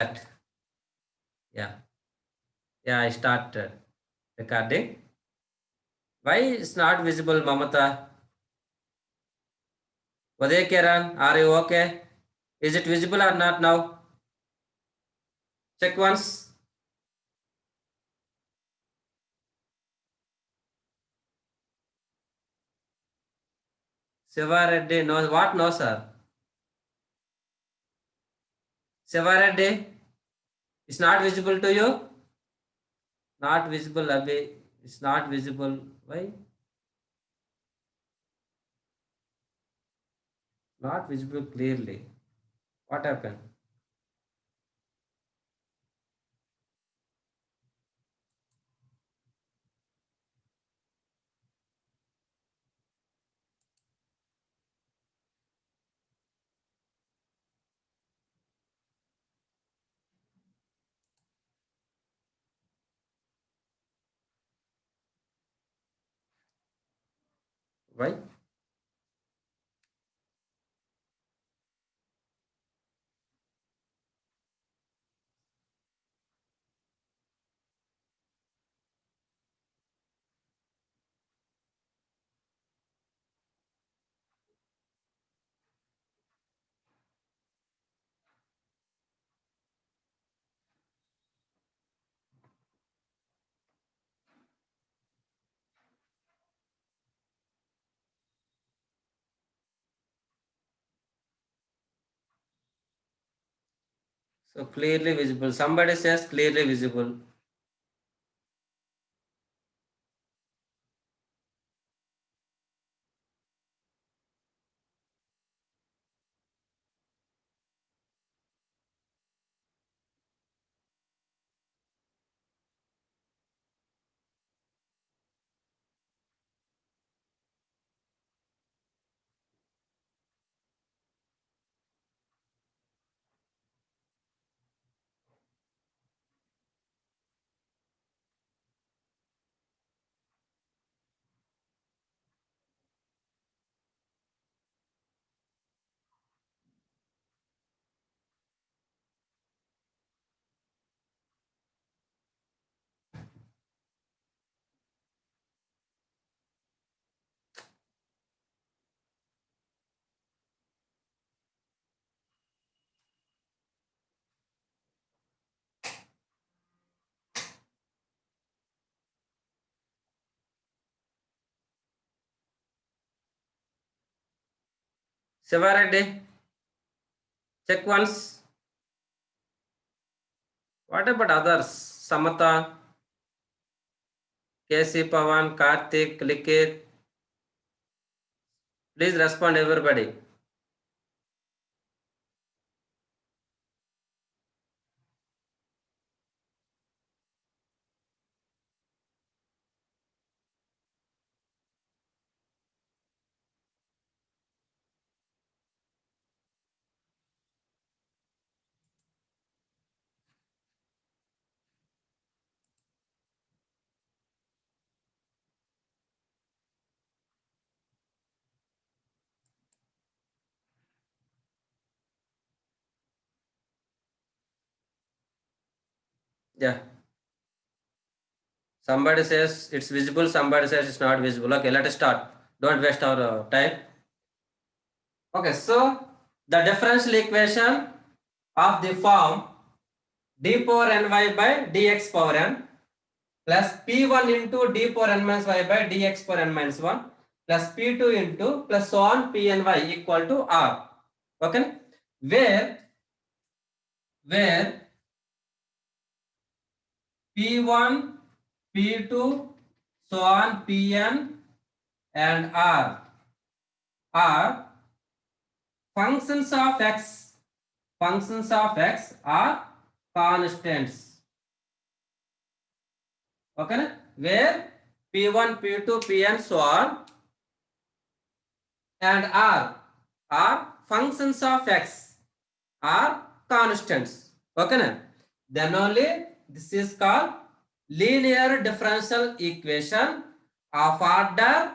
Yeah, yeah, I started recording. Why it's not visible, Mamata? Uday Kiran, are you okay? Is it visible or not now? Check once. Siva Reddy, no, what? No, sir. Siva Reddy, it's not visible to you? Not visible, Abhi. It's not visible. Why? Not visible clearly. What happened? Why? So clearly visible. Somebody says clearly visible. Siva Reddy, check once. What about others? Samata, KC Pavan, Karthik, Likit. Please respond, everybody. Yeah. Somebody says it's visible, somebody says it's not visible. Okay, let us start. Don't waste our time. Okay, so the differential equation of the form d power ny by dx power n plus p1 into d power n minus y by dx power n minus 1 plus p2 into plus so on pny equal to r. Okay, where p1, p2, so on pn and r are functions of x are constants. Okay, where p1, p2, pn, so on and r are functions of x are constants. Okay, then only this is called linear differential equation of order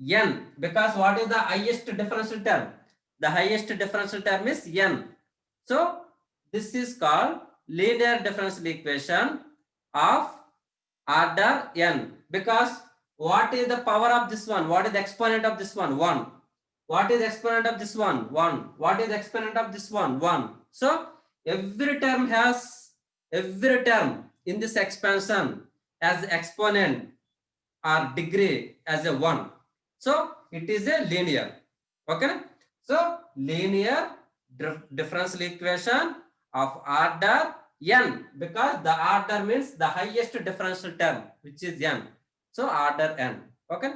n, because what is the highest differential term? The highest differential term is n. So this is called linear differential equation of order n, because what is the power of this one? What is the exponent of this one? 1. What is the exponent of this one? 1. What is the exponent of this one? 1. So every term in this expansion has exponent or degree as a 1. So it is a linear. Okay. So linear differential equation of order n, because the order means the highest differential term, which is n. So order n. Okay.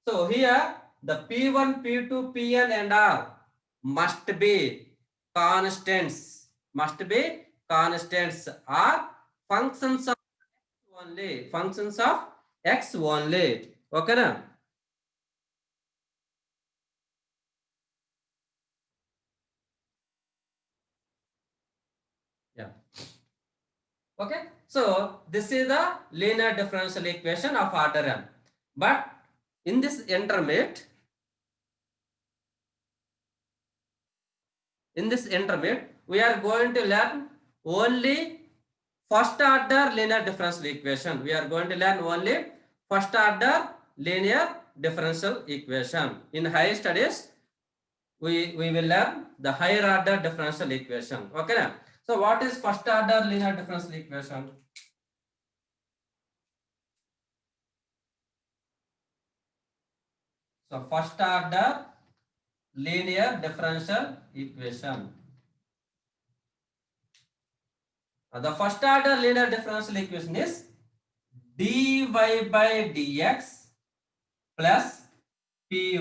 So here the P1, P2, Pn and R must be constants. Must be constants are functions of only. Functions of x only. Okay na? Yeah. Okay. So this is the linear differential equation of order n. But in this intermediate, we are going to learn only first order linear differential equation. We are going to learn only first order linear differential equation. In higher studies, we will learn the higher order differential equation. Okay. So what is first order linear differential equation? So first order linear differential equation. The first order linear differential equation is dy by dx plus py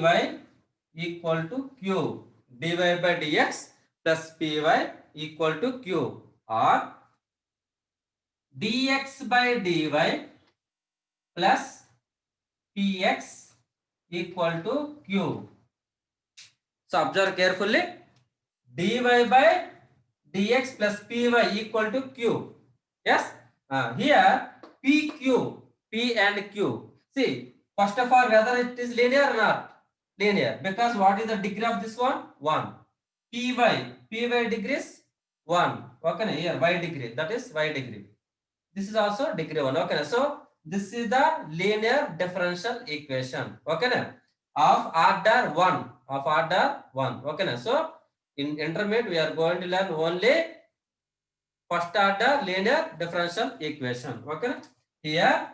equal to q. dy by dx plus py equal to q, or dx by dy plus px equal to q. So observe carefully. dy by dx plus py equal to q. Yes. Here p and q. See, first of all, whether it is linear or not linear, because what is the degree of this one? 1. py degrees 1. Okay, here y degree, that is y degree. This is also degree 1. Okay, so this is the linear differential equation. Okay, of order 1. Of order 1. Okay, so in intermediate we are going to learn only first order linear differential equation. Okay, here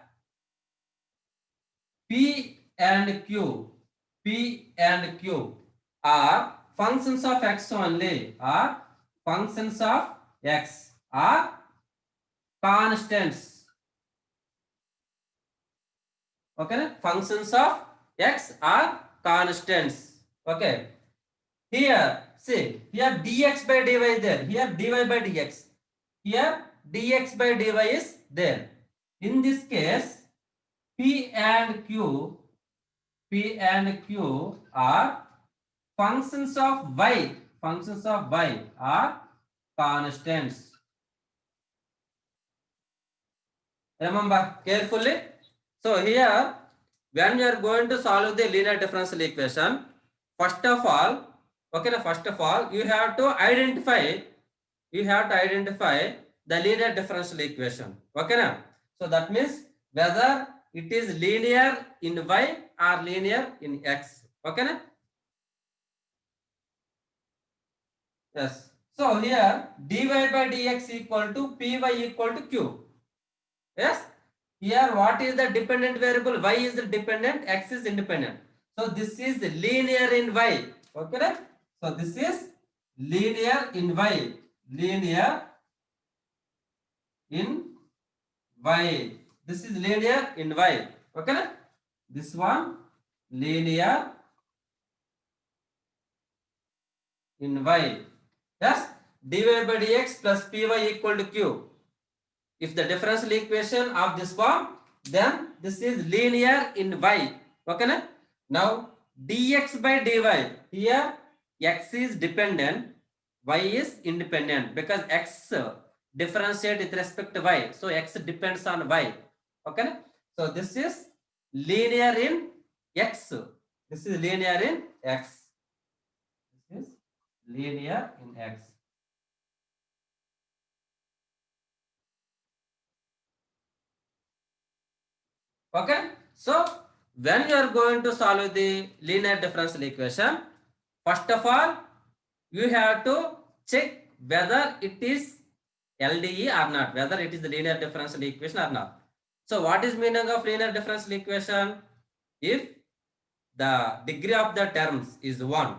P and Q are functions of x only, are functions of x, are constants. Okay, functions of x are constants. Okay, here see, here dx by dy is there, here dy by dx, here dx by dy is there. In this case, P and Q are functions of y. Functions of y are constants. Remember carefully. So here, when you are going to solve the linear differential equation, first of all, you have to identify the linear differential equation. Okay na? So that means whether it is linear in y or linear in x. Okay na? Yes. So here dy by dx equal to py equal to q. Yes. Here what is the dependent variable? Y is the dependent, x is independent. So this is linear in y. Okay. So this is linear in y. Linear in y. This is linear in y. Okay. This one linear in y. Yes. dy by dx plus py equal to q. If the differential equation of this form, then this is linear in y. Okay. Now dx by dy, here x is dependent, y is independent, because x differentiate with respect to y, so x depends on y. Okay. So this is linear in x. This is linear in x. This is linear in x. Okay, so when you are going to solve the linear differential equation, first of all you have to check whether it is LDE or not, whether it is the linear differential equation or not. So what is meaning of linear differential equation? If the degree of the terms is 1,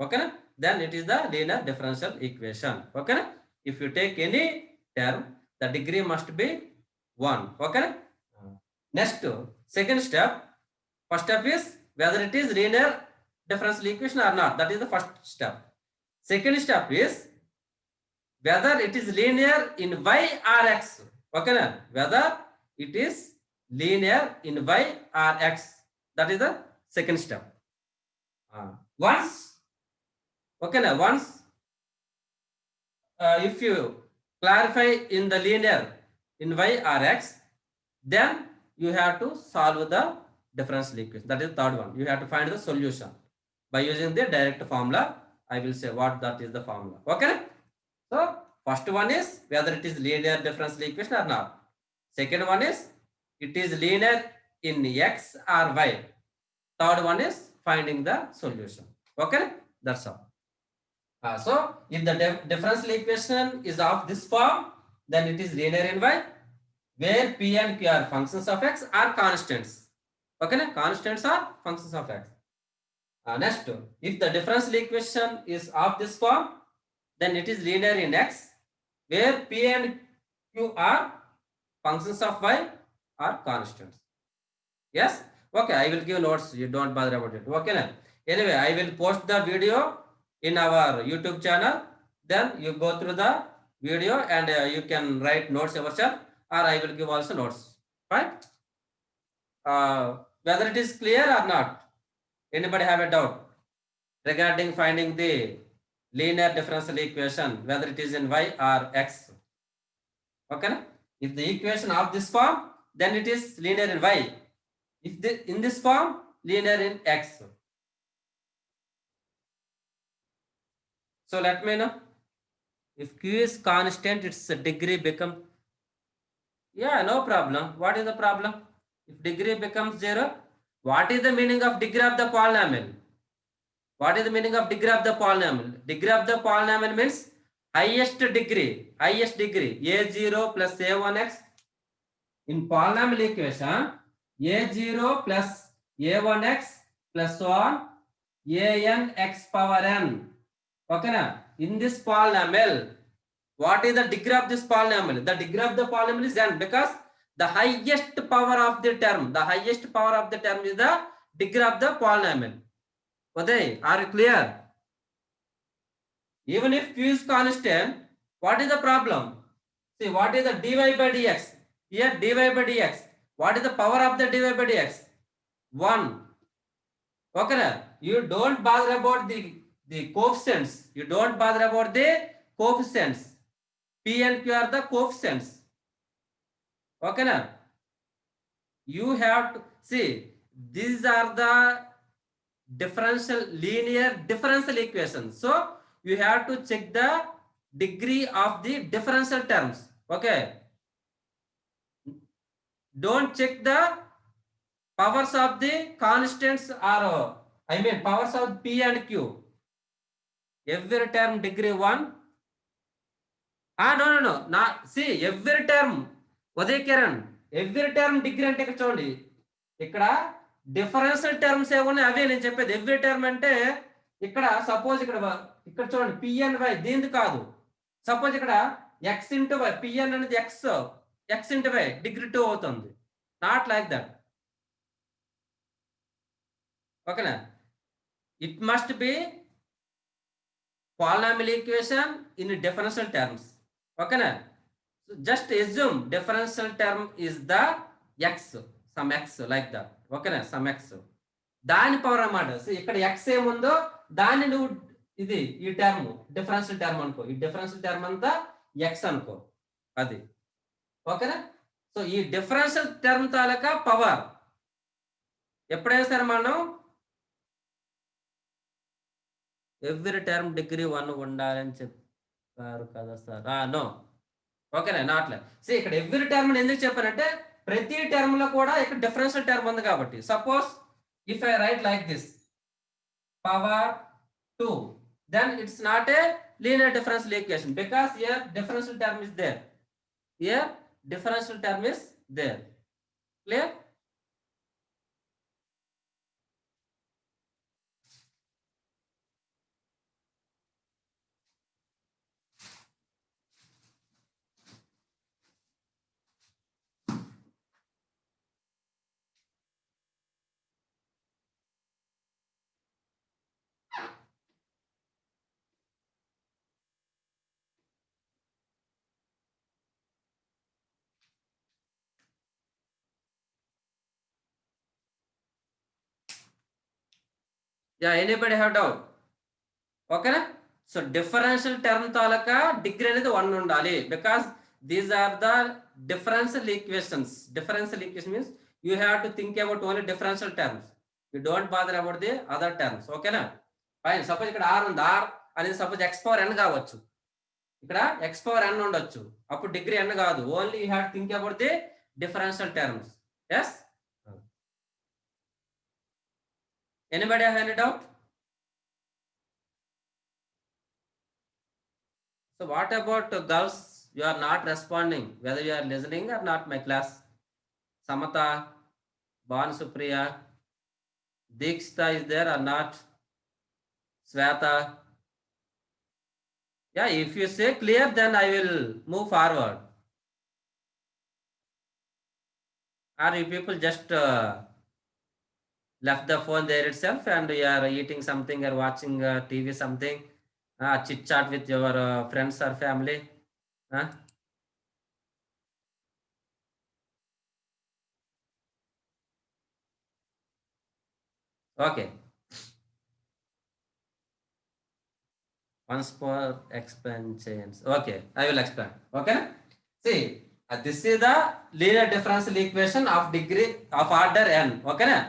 okay, then it is the linear differential equation. Okay, if you take any term, the degree must be 1. Okay, next second step, first step is whether it is linear differential equation or not, that is the first step. Second step is whether it is linear in y or x. Okay, na? Whether it is linear in y or x, that is the second step. Once, okay, na? Once if you clarify in the linear in y or x, then you have to solve the differential equation, that is the third one. You have to find the solution by using the direct formula. I will say what that is the formula. Okay, so first one is whether it is linear differential equation or not. Second one is it is linear in x or y. Third one is finding the solution. Okay, that's all. So if the differential equation is of this form, then it is linear in y, where p and q are functions of x or constants. Okay, constants are functions of x. Next, if the differential equation is of this form, then it is linear in x, where p and q are functions of y or constants. Yes, okay, I will give notes, you don't bother about it. Okay, na? Anyway, I will post the video in our YouTube channel, then you go through the video and you can write notes yourself, or I will give also notes, right? Whether it is clear or not, anybody have a doubt regarding finding the linear differential equation, whether it is in y or x? Okay, if the equation of this form, then it is linear in y. If in this form, linear in x. So let me know. If q is constant, its degree become, yeah, no problem. What is the problem? If degree becomes 0, what is the meaning of degree of the polynomial? What is the meaning of degree of the polynomial? Degree of the polynomial means highest degree, a0 plus a1x. In polynomial equation, a0 plus a1x plus 1 an x power n. Okay, na? In this polynomial, what is the degree of this polynomial? The degree of the polynomial is n, because the highest power of the term, is the degree of the polynomial. Okay, are you clear? Even if q is constant, what is the problem? See, what is the dy by dx? Here dy by dx. What is the power of the dy by dx? 1. Okay, you don't bother about the coefficients. You don't bother about the coefficients. P and Q are the coefficients. Okay, na? You have to see, these are the linear differential equations. So you have to check the degree of the differential terms. Okay, don't check the powers of the constants, or I mean powers of P and Q. Every term degree 1. No. Not, see, every term, Uday Kiran, every term degree ante ikkada chudandi. Ikkada differential terms ఏమున్నాయి అవే నేను చెప్పేది. Every term అంటే ఇక్కడ suppose ఇక్కడ చూడండి PN why, దీనిది కాదు. Suppose ఇక్కడ ఎక్స్ ఇంటూ వై, పిఎన్ అనేది ఎక్స్ ఇంటూ వై డిగ్రీ 2 అవుతుంది. Not like that. ఓకేనా? It must be polynomial equation in differential terms. Okay, na? So just assume differential term is the x, some x like that. Okay, na? Some x. దాని power అన్నమాట. So ఇక్కడ x ఏముందో దాన్ని నువ్వు ఇది ఈ term differential term అనుకో. ఈ డిఫరెన్షియల్ టర్మ్ అంతా x అనుకో. అది ఓకేనా? సో ఈ డిఫరెన్షియల్ టర్మ్ తాలూకా పవర్ ఎప్పుడైనా సరే మనం ఎవ్రీ టర్మ్ డిగ్రీ 1 ఉండాలని చెప్పారు కదా సార్. నో, ఓకేనా? Not like. సో ఇక్కడ ఎవ్రీ టర్మ్ ఎందుకు చెప్పానంటే ప్రతి టర్మ్ లో కూడా ఇక్కడ డిఫరెన్షియల్ టర్మ్ ఉంది కాబట్టి suppose if I right like this power 2, then it's not a linear differential equation because here differential term is there. Here differential term is there. Clear? Yeah, anybody have doubt? Okay, so differential term taluka degree అనేది 1 ఉండాలి because these are the differential equations. Differential equation means you have to think about only differential terms. You don't bother about the other terms. Okay na? Fine. Suppose ఇక్కడ r ఉంది, r అనేది suppose x power n కావచ్చు, ఇక్కడ x power n ఉండొచ్చు, అప్పుడు degree n కాదు, only you have to think about the differential terms. yes, anybody have any doubt? So what about girls? You are not responding whether you are listening or not my class. Samata, Bhan Supriya, Dikshita is there or not? Sweta. Yeah, if you say clear, then I will move forward. Or you people just left the phone there itself and you are eating something or watching TV something, chit chat with your friends or family. Okay. Once for expansions. Okay, I will explain. Okay. See, this is the linear differential equation of degree of order n. Okay na?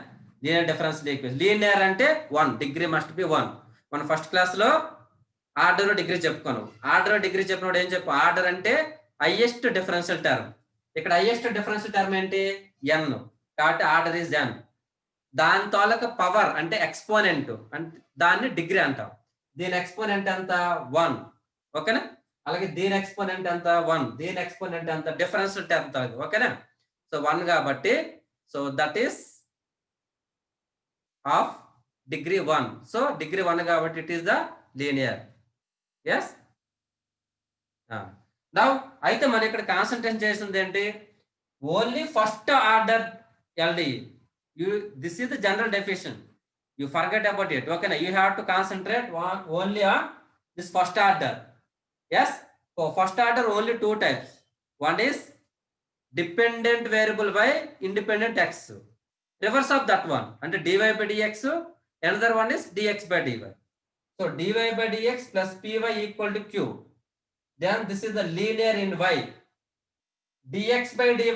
Linear differential equation. Linear ante 1. Degree must be 1. మన first class లో order degree చెప్పుకోను. Order degree చెప్పినప్పుడు ఏం చెప్పు, order అంటే highest differential term. ఇక్కడ highest differential term ఏంటి, n. కాబట్టి order is n. దాని తాలూకా పవర్ అంటే ఎక్స్పోనెంట్ అంటే దాన్ని డిగ్రీ అంటాం. దీని ఎక్స్పోనెంట్ ఎంత 1. ఓకేనా? అలాగే దీని ఎక్స్పోనెంట్ ఎంత 1, దీని ఎక్స్పోనెంట్ ఎంత, డిఫరెన్షియల్ టర్మ్ తాలూకా. ఓకేనా? సో 1 కాబట్టి so that is of degree 1. So degree 1 కాబట్టి it is the linear. Yes. Now అయితే మనం ఇక్కడ కాన్సన్ట్రేషన్ చేసింది ఏంటి, only first order LD. This is the general definition. You forget about it. Okay, now you have to concentrate only on this first order. Yes. So first order only 2 types. One is dependent variable by independent x. Reverse of that one. And dy by dx. Another one is dx by dy. So dy by dx plus py equal to q. Then this is the linear in y. Dx by dy,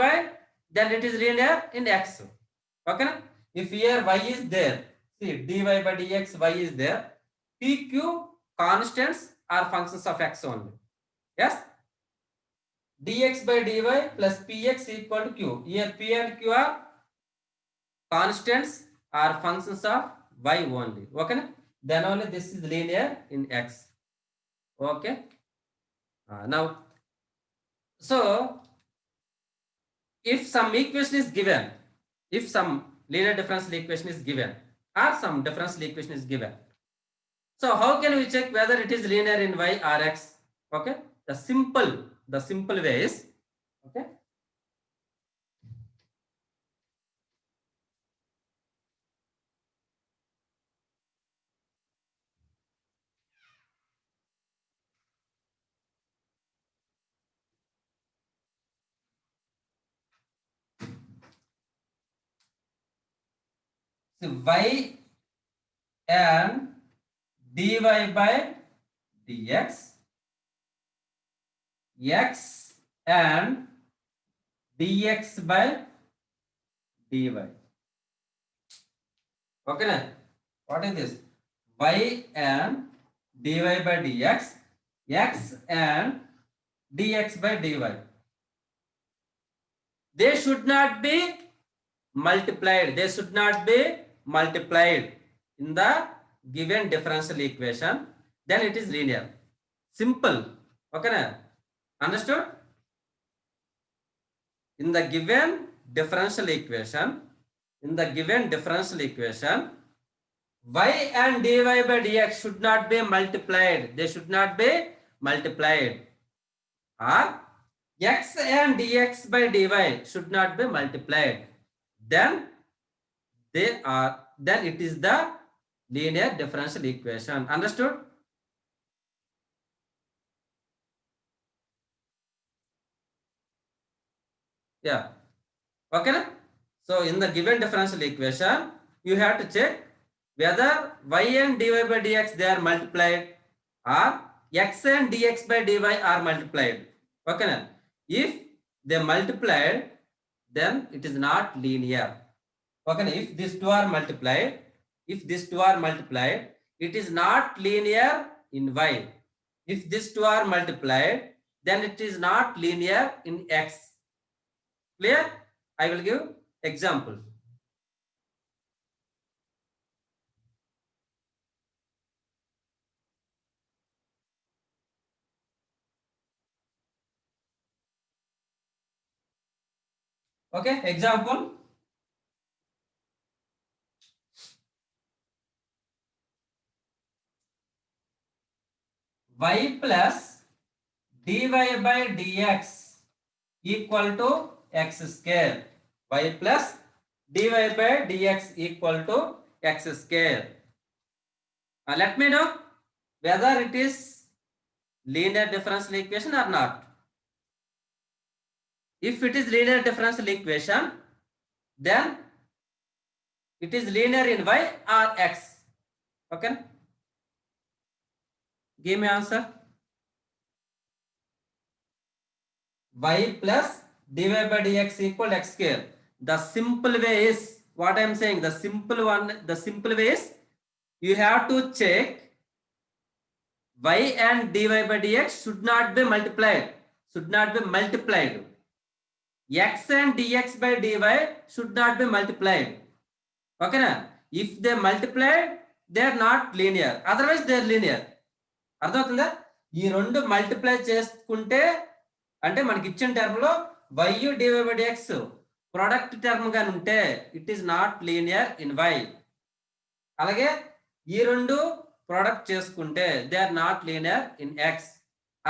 then it is linear in x. Okay, if here y is there, see dy by dx, y is there, pq constants are functions of x only. Yes, dx by dy plus px equal to q. Here p and q are constants are functions of y only. Okay, then only this is linear in x. Okay, now so if some equation is given, if some linear differential equation is given or some differential equation is given, so how can we check whether it is linear in y or x? Okay, the simple way is, okay, so y and dy by dx, x and dx by dy. Okay, na? What is this? Y and dy by dx, x and dx by dy. they should not be multiplied. They should not be multiplied in the given differential equation. Then it is linear. Simple. Okay na? Understood? In the given differential equation, y and dy by dx should not be multiplied. They should not be multiplied. Or x and dx by dy should not be multiplied. Then it is the linear differential equation. Understood? Yeah. Okay na? So in the given differential equation, you have to check whether y and dy by dx they are multiplied or x and dx by dy are multiplied. Okay na? If they multiplied, then it is not linear. Okay na? If these two are multiplied, it is not linear in y. If these two are multiplied, then it is not linear in x. Clear? I will give example. Okay, example. Y plus dy by dx equal to x square. Y plus dy by dx equal to x square. Let me know whether it is linear differential equation or not. If it is linear differential equation, then it is linear in y or x. Okay, give me answer. Y plus dy by dx equal x square. The simple way is what I am saying. The simple way is you have to check y and dy by dx should not be multiplied. X and dx by dy should not be multiplied. Okay na? If they multiplied, they are not linear. Otherwise they are linear. అర్థమవుతుందా? ఈ రెండు multiply చేసుకుంటే అంటే మనకి ఇచ్చిన term లో y dy by dx product term గాని ఉంటే it is not linear in y. అలాగే ఈ రెండు ప్రొడక్ట్ చేసుకుంటే they are not linear in x.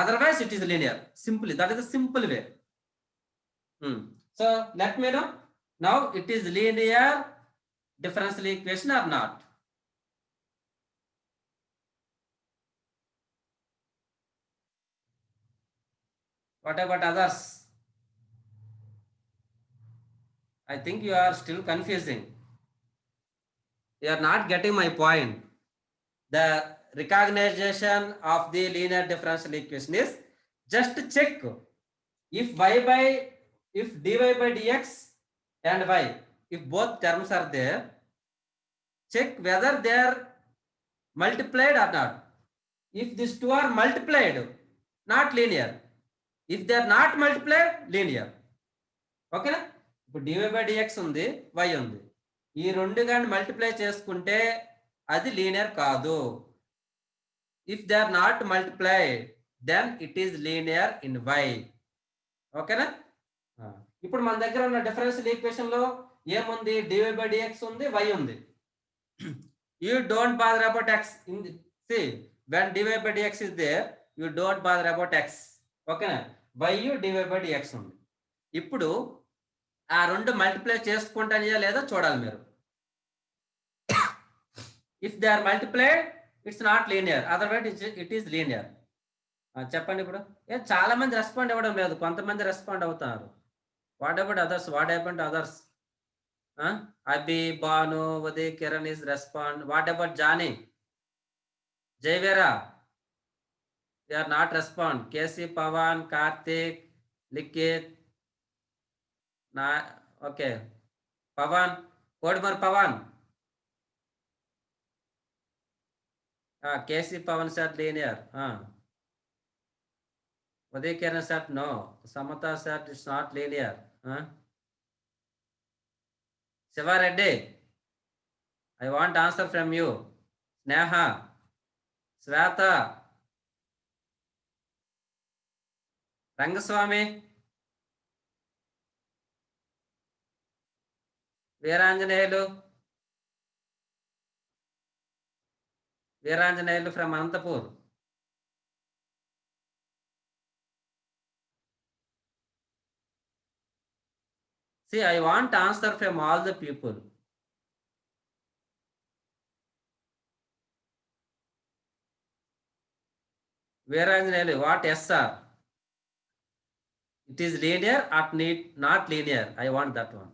Otherwise it is linear. Simple. That is the simple way. So let me know now it is linear differential equation or not. What about others? I think you are still confusing. You are not getting my point. The recognition of the linear differential equation is just check if dy by dx and y, if both terms are there, check whether they are multiplied or not. If these two are multiplied, not linear. If they are not multiplied, linear. Okay na? ఇప్పుడు dy by dx ఉంది, y ఉంది. ఈ రెండు కానీ multiply చేసుకుంటే అది లీనియర్ కాదు. If they are not multiplied, then it is linear in y. ఓకేనా? ఇప్పుడు మన దగ్గర ఉన్న డిఫరెన్షియల్ ఈక్వేషన్ లో ఏముంది? dy by dx ఉంది, y ఉంది. You don't bother about x. See, when dy by dx is there, you don't bother about x. ఓకేనా? y dy by dx ఉంది. ఇప్పుడు ఆ రెండు మల్టిప్లై చేసుకుంటానియా లేదా చూడాలి మీరు. If they are multiplied, it's not linear. Otherwise it is linear. చెప్పండి. ఇప్పుడు చాలా మంది రెస్పాండ్ అవ్వడం లేదు, కొంతమంది రెస్పాండ్ అవుతారు. What about others? What happened to others? Abhi, Bhanu, Uday, Kiran is respond. What about Jani? Jayvera, they are not respond. KC, Pawan, Karthik, Likit. Okay. Pawan, Kodmar Pawan. KC, Pawan said linear. Uday Kiran said no. Samata said it's not linear. Shivareddy, I want answer from you. Sneha, Sweta, Rangaswamy, Veeranjaneyulu, Veeranjaneyulu from Anantapur. See, I want answer from all the people. Veeranjaneyulu, what yes sir? It is linear or not linear? I want that one.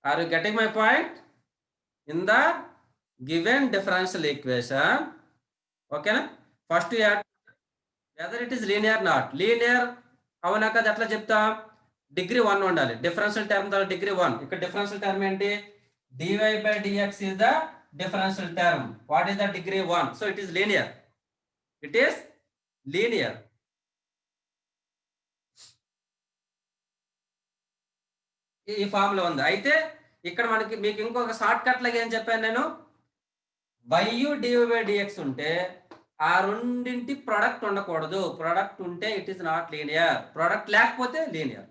Are you getting my point? In the given differential equation, okay, first you have whether it is linear or not. Linear అవునా కదా ఎట్లా చెప్తాం, degree 1 ఉండాలి. Differential term the degree 1. ఇక్కడ differential term ఏంటి, dy by dx is the differential term. What is the degree 1? So it is linear. It is linear. ఈ form లో ఉంది. అయితే ఇక్కడ మనకి మీకు ఇంకొక షార్ట్ కట్ లాగా ఏం చెప్పాను నేను, y dy by dx ఉంటే ఆ రెండింటి ప్రొడక్ట్ ఉండకూడదు. ప్రొడక్ట్ ఉంటే it is not linear. Product లేకపోతే linear.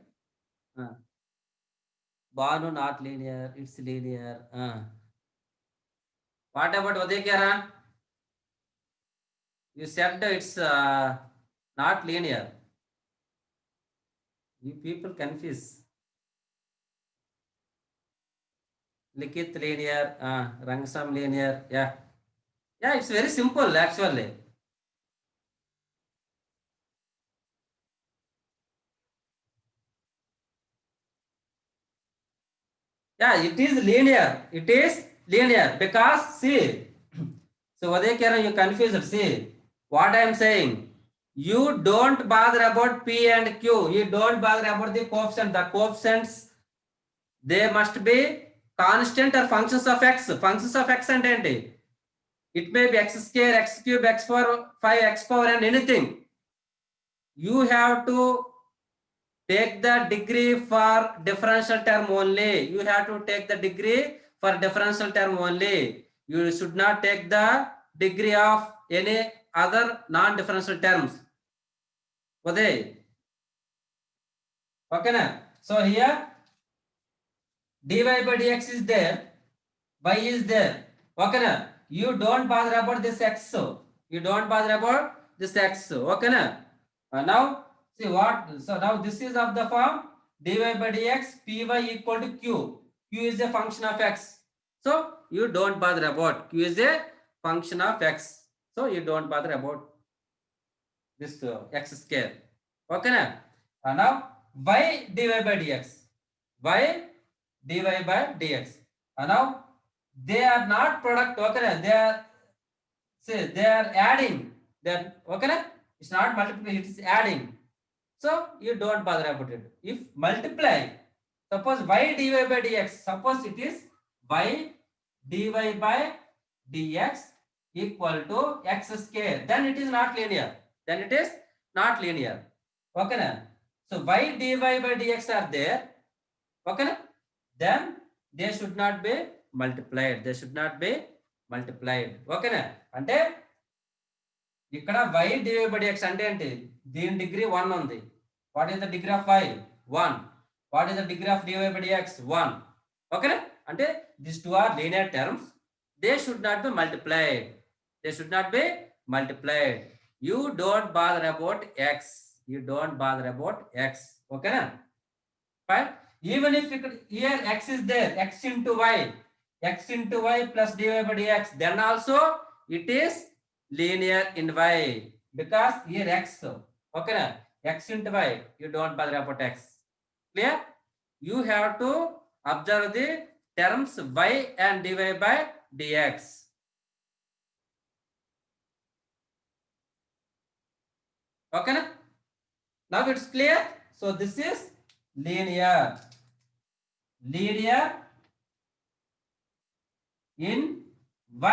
Banu not linear, it's linear. What about ఉదయకేరా, you said it's not linear. You people confuse. Likith linear, Rangsam linear. Yeah, it's very simple actually. Yeah, it is linear. It is linear because see, so Vadekara, you confused. See what I am saying. You don't bother about P and Q. You don't bother about the coefficient. The coefficients, they must be constant or functions of x. Functions of x and ఏంటి, it may be x square, x cube, x power 5, x power and anything. You have to take the degree for differential term only. You have to take the degree for differential term only. You should not take the degree of any other non-differential terms. Okay, okay na? So here dy by dx is there, y is there. Okay na? You don't bother about this x. You don't bother about this x. Okay na? Now see what, so now this is of the form dy by dx py equal to q. Q is a function of x. So you don't bother about, q is a function of x. So you don't bother about this x square. Okay na? Now y dy by dx. Y dy by dx. Now they are not product. Okay na? They are, say they are adding. They are, okay na? It's not multiplying, it is adding. So you don't bother about it. If multiply, suppose y dy by dx, suppose it is y dy by dx equal to x square, then it is not linear. Then it is not linear. Okay na? So y dy by dx are there. Okay na? Then they should not be multiplied. They should not be multiplied. Okay na? అంటే ఇక్కడ y dy by dx అంటే ఏంటి, దీని degree 1 ఉంది. What is the degree of y? 1. What is the degree of dy by dx? 1. ఓకేనా? అంటే these two are linear terms. They should not be multiplied. They should not be multiplied. You don't bother about x. You don't bother about x. ఓకేనా? Fine. Even if here x is there, x into y plus dy by dx, then also it is linear in y because here x. Okay na? X into y, you don't bother about x. Clear? You have to observe the terms y and dy by dx. Okay na? Now it's clear. So this is linear in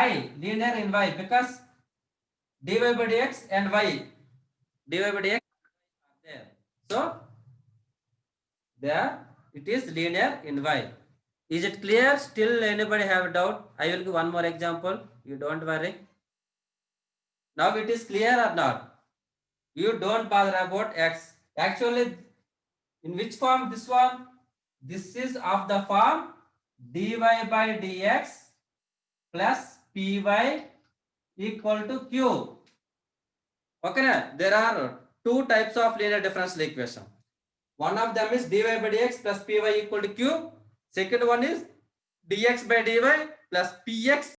y, linear in y because dy by dx and y, dy by dx are there. So there it is linear in y. Is it clear? Still anybody have a doubt? I will give one more example. You don't worry. Now it is clear or not? You don't bother about x. Actually, in which form this one? This is of the form dy by dx plus py equal to q. Okay, na? There are two types of linear differential equation. One of them is dy by dx plus py equal to q. Second one is dx by dy plus px